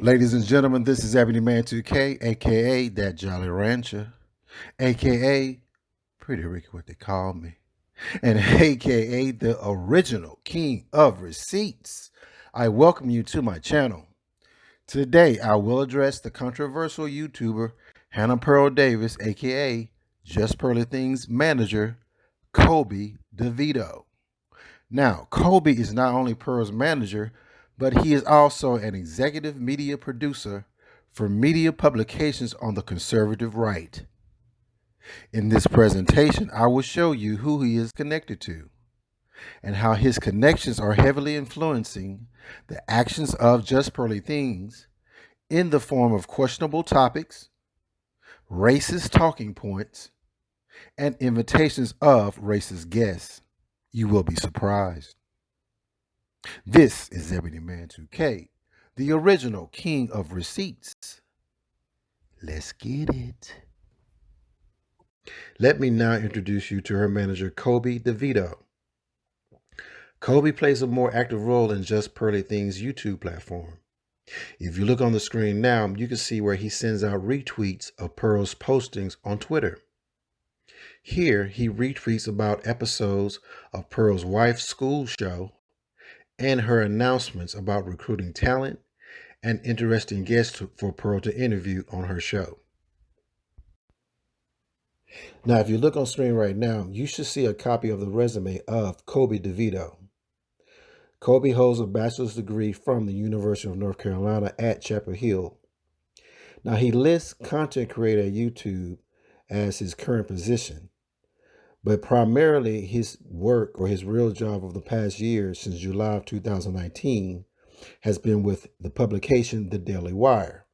Ladies and gentlemen, this is Ebony Man 2K, aka That Jolly Rancher, aka Pretty Ricky, what they call me, and aka the original King of Receipts. I welcome you to my channel. Today, I will address the controversial YouTuber Hannah Pearl Davis, aka Just Pearly Things manager, COBY DeVito. Now, COBY is not only Pearl's manager, but he is also an executive media producer for media publications on the conservative right. In this presentation, I will show you who he is connected to and how his connections are heavily influencing the actions of Just Pearly Things in the form of questionable topics, racist talking points, and invitations of racist guests. You will be surprised. This is Ebony Man 2K, the original King of Receipts. Let's get it. Let me now introduce you to her manager, COBY DeVito. COBY plays a more active role in Just Pearly Things' YouTube platform. If you look on the screen now, you can see where he sends out retweets of Pearl's postings on Twitter. Here, he retweets about episodes of Pearl's wife's school show and her announcements about recruiting talent and interesting guests for Pearl to interview on her show. Now, if you look on screen right now, you should see a copy of the resume of COBY DeVito. COBY holds a bachelor's degree from the University of North Carolina at Chapel Hill. Now, he lists content creator at YouTube as his current position, but primarily his work or his real job of the past year since July of 2019 has been with the publication The Daily Wire.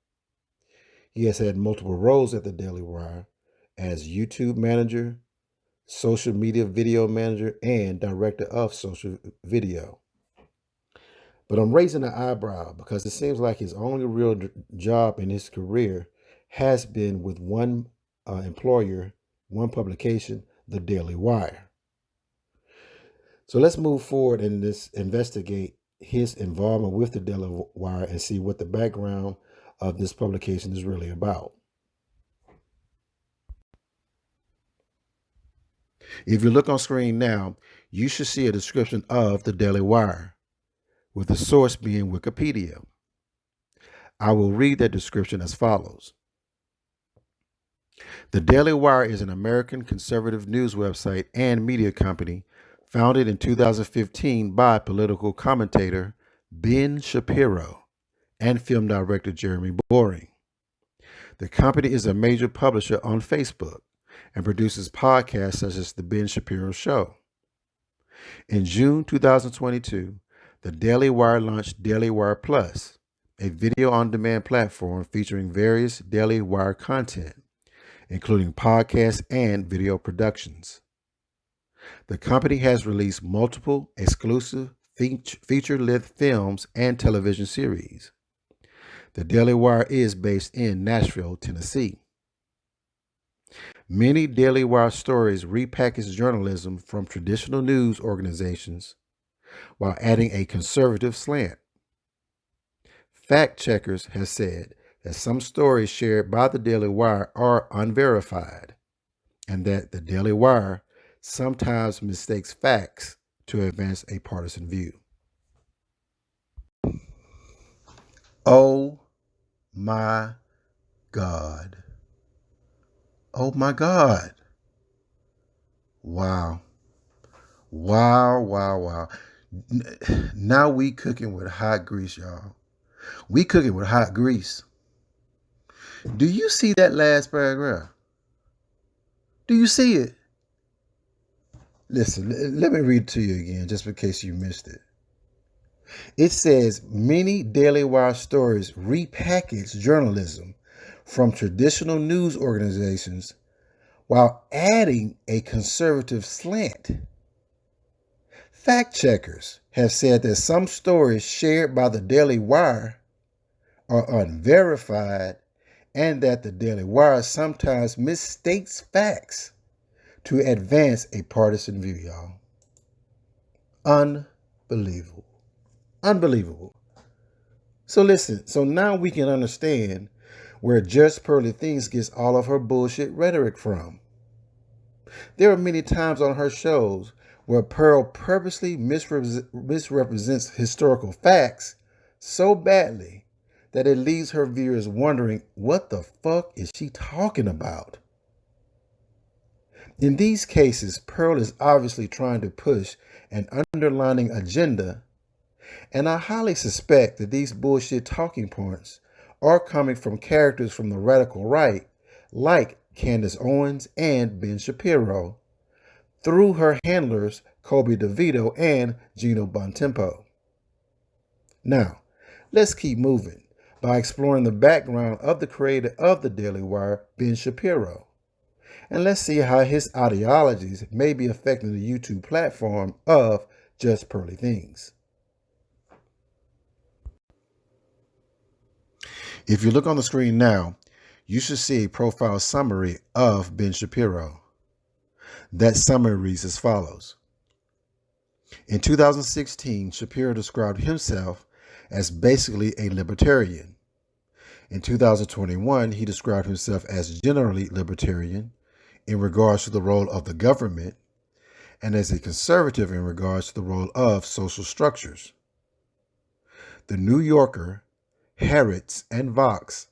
He has had multiple roles at The Daily Wire as YouTube manager, social media video manager, and director of social video. But I'm raising an eyebrow because it seems like his only real job in his career has been with one employer, one publication, The Daily Wire. So let's move forward and investigate his involvement with The Daily Wire and see what the background of this publication is really about. If you look on screen now, you should see a description of The Daily Wire, with the source being Wikipedia. I will read that description as follows. The Daily Wire is an American conservative news website and media company founded in 2015 by political commentator Ben Shapiro and film director Jeremy Boring. The company is a major publisher on Facebook and produces podcasts such as The Ben Shapiro Show. In June 2022, the Daily Wire launched Daily Wire Plus, a video-on-demand platform featuring various Daily Wire content, including podcasts and video productions. The company has released multiple exclusive feature-length films and television series. The Daily Wire is based in Nashville, Tennessee. Many Daily Wire stories repackage journalism from traditional news organizations while adding a conservative slant. Fact checkers have said that some stories shared by the Daily Wire are unverified and that the Daily Wire sometimes mistakes facts to advance a partisan view. Oh my God. Oh my God. Wow. Wow. Now we cooking with hot grease, y'all. We cooking with hot grease. Do you see that last paragraph? Do you see it? Listen, let me read it to you again, just in case you missed it. It says, many Daily Wire stories repackage journalism from traditional news organizations while adding a conservative slant. Fact checkers have said that some stories shared by the Daily Wire are unverified and that the Daily Wire sometimes mistakes facts to advance a partisan view, y'all. Unbelievable. So listen, so now we can understand where Just Pearly Things gets all of her bullshit rhetoric from. There are many times on her shows where Pearl purposely misrepresents historical facts so badly that it leaves her viewers wondering what the fuck is she talking about. In these cases, Pearl is obviously trying to push an underlining agenda, and I highly suspect that these bullshit talking points are coming from characters from the radical right, like Candace Owens and Ben Shapiro, through her handlers COBY DeVito and Gino Bontempo. Now, let's keep moving by exploring the background of the creator of the Daily Wire, Ben Shapiro. And let's see how his ideologies may be affecting the YouTube platform of Just Pearly Things. If you look on the screen now, you should see a profile summary of Ben Shapiro. That summary reads as follows. In 2016, Shapiro described himself as basically a libertarian. In 2021, he described himself as generally libertarian in regards to the role of the government, and as a conservative in regards to the role of social structures. The New Yorker, HATERZ, and Vox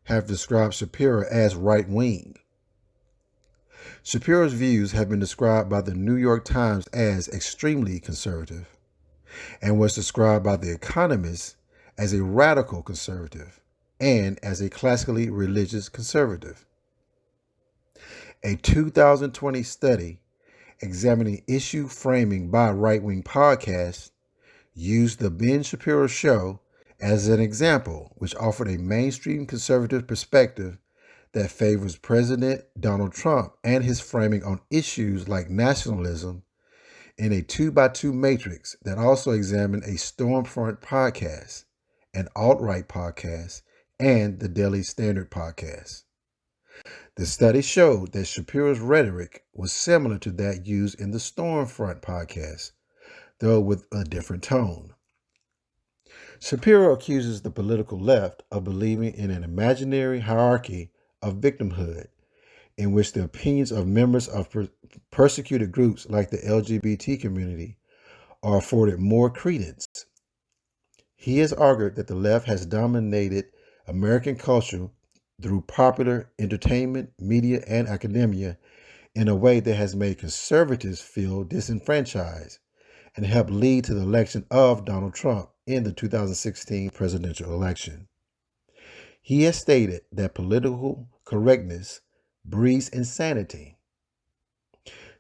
have described Shapiro as right-wing. Shapiro's views have been described by the New York Times as extremely conservative, and was described by The Economist as a radical conservative and as a classically religious conservative. A 2020 study examining issue framing by right-wing podcasts used the Ben Shapiro Show as an example, which offered a mainstream conservative perspective that favors President Donald Trump and his framing on issues like nationalism in a 2x2 matrix that also examined a Stormfront podcast, an alt-right podcast, and the Daily Standard podcast. The study showed that Shapiro's rhetoric was similar to that used in the Stormfront podcast, though with a different tone. Shapiro accuses the political left of believing in an imaginary hierarchy of victimhood, in which the opinions of members of persecuted groups like the LGBT community are afforded more credence. He has argued that the left has dominated American culture through popular entertainment, media, and academia in a way that has made conservatives feel disenfranchised and helped lead to the election of Donald Trump in the 2016 presidential election. He has stated that political correctness breeds insanity.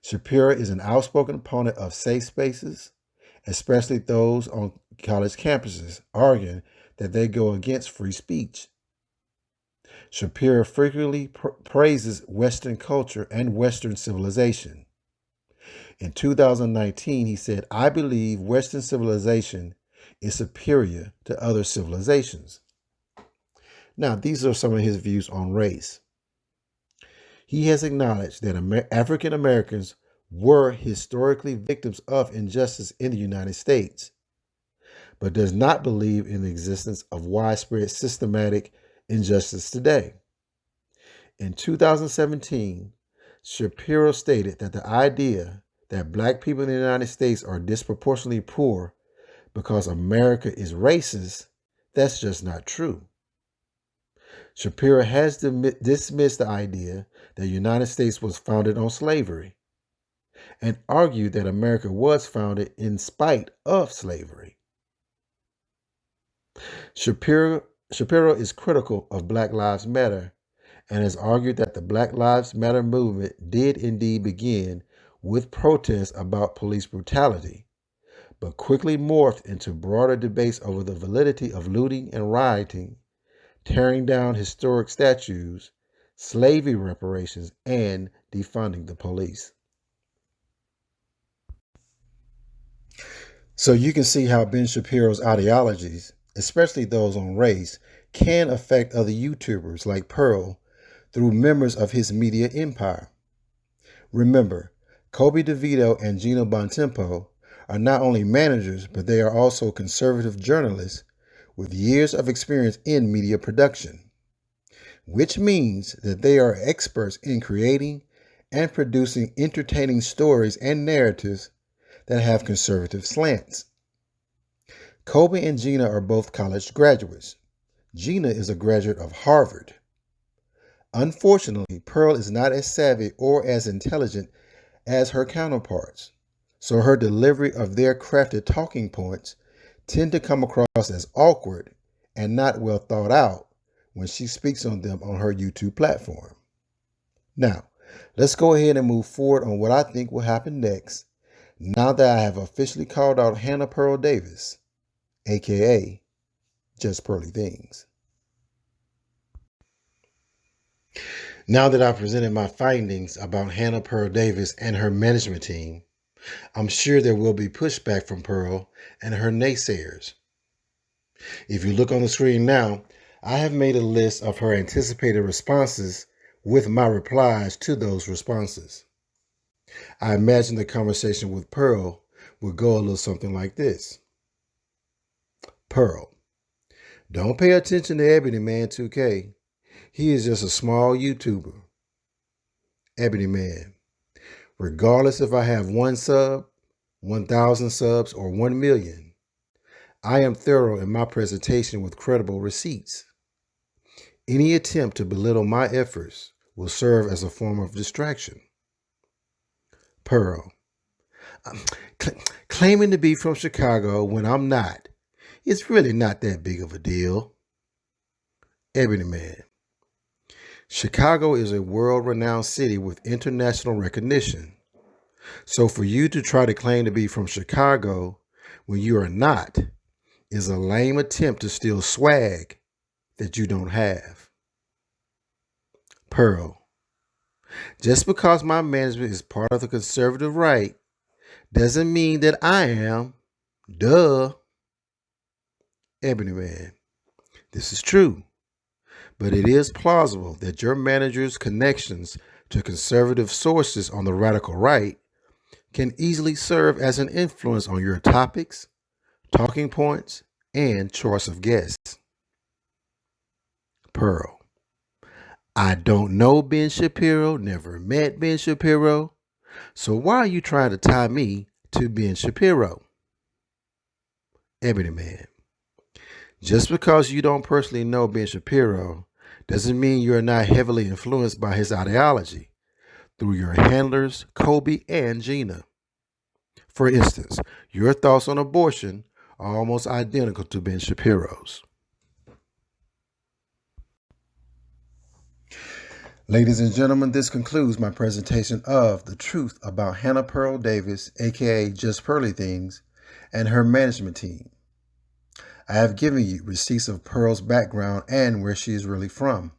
Shapiro is an outspoken opponent of safe spaces, especially those on college campuses, arguing that they go against free speech. Shapiro frequently praises Western culture and Western civilization. In 2019, he said, "I believe Western civilization is superior to other civilizations." Now, these are some of his views on race. He has acknowledged that African Americans were historically victims of injustice in the United States, but does not believe in the existence of widespread systematic injustice today. In 2017, Shapiro stated that the idea that Black people in the United States are disproportionately poor because America is racist, that's just not true. Shapiro has dismissed the idea that the United States was founded on slavery and argued that America was founded in spite of slavery. Shapiro is critical of Black Lives Matter and has argued that the Black Lives Matter movement did indeed begin with protests about police brutality, but quickly morphed into broader debates over the validity of looting and rioting, tearing down historic statues, slavery reparations, and defunding the police. So you can see how Ben Shapiro's ideologies, especially those on race, can affect other YouTubers like Pearl through members of his media empire. Remember, COBY DeVito and Gino Bontempo are not only managers, but they are also conservative journalists with years of experience in media production, which means that they are experts in creating and producing entertaining stories and narratives that have conservative slants. COBY and Gina are both college graduates. Gina is a graduate of Harvard. Unfortunately, Pearl is not as savvy or as intelligent as her counterparts, so her delivery of their crafted talking points tend to come across as awkward and not well thought out when she speaks on them on her YouTube platform. Now, let's go ahead and move forward on what I think will happen next, now that I have officially called out Hannah Pearl Davis, aka Just Pearly Things. Now that I've presented my findings about Hannah Pearl Davis and her management team, I'm sure there will be pushback from Pearl and her naysayers. If you look on the screen now, I have made a list of her anticipated responses with my replies to those responses. I imagine the conversation with Pearl would go a little something like this. Pearl, don't pay attention to Ebony Man 2K. He is just a small YouTuber. Ebony Man, regardless if I have 1 sub, 1,000 subs, or 1 million, I am thorough in my presentation with credible receipts. Any attempt to belittle my efforts will serve as a form of distraction. Pearl, claiming to be from Chicago when I'm not, it's really not that big of a deal. Ebony Man, Chicago is a world-renowned city with international recognition. So for you to try to claim to be from Chicago when you are not is a lame attempt to steal swag that you don't have. Pearl, just because my management is part of the conservative right doesn't mean that I am. Duh. Ebony Man, this is true, but it is plausible that your manager's connections to conservative sources on the radical right can easily serve as an influence on your topics, talking points, and choice of guests. Pearl, I don't know Ben Shapiro, never met Ben Shapiro, so why are you trying to tie me to Ben Shapiro? Ebony Man, just because you don't personally know Ben Shapiro doesn't mean you're not heavily influenced by his ideology through your handlers, COBY and Gina. For instance, your thoughts on abortion are almost identical to Ben Shapiro's. Ladies and gentlemen, this concludes my presentation of the truth about Hannah Pearl Davis, aka Just Pearly Things, and her management team. I have given you receipts of Pearl's background and where she is really from.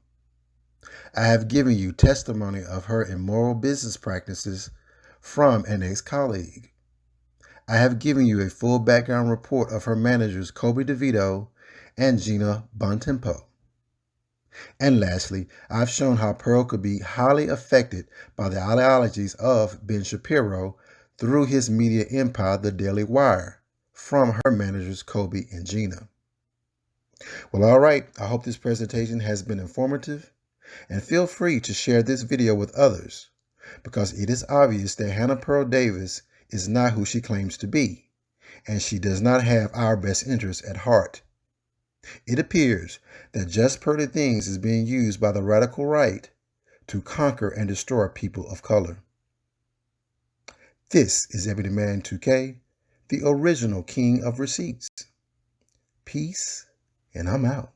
I have given you testimony of her immoral business practices from an ex-colleague. I have given you a full background report of her managers COBY DeVito and Gina Bontempo. And lastly, I've shown how Pearl could be highly affected by the ideologies of Ben Shapiro through his media empire, The Daily Wire, from her managers COBY and Gina. Well, all right, I hope this presentation has been informative, and feel free to share this video with others, because it is obvious that Hannah Pearl Davis is not who she claims to be, and she does not have our best interests at heart. It appears that Just Pearly Things is being used by the radical right to conquer and destroy people of color. This is Ebony Man 2K, the original king of receipts. Peace, and I'm out.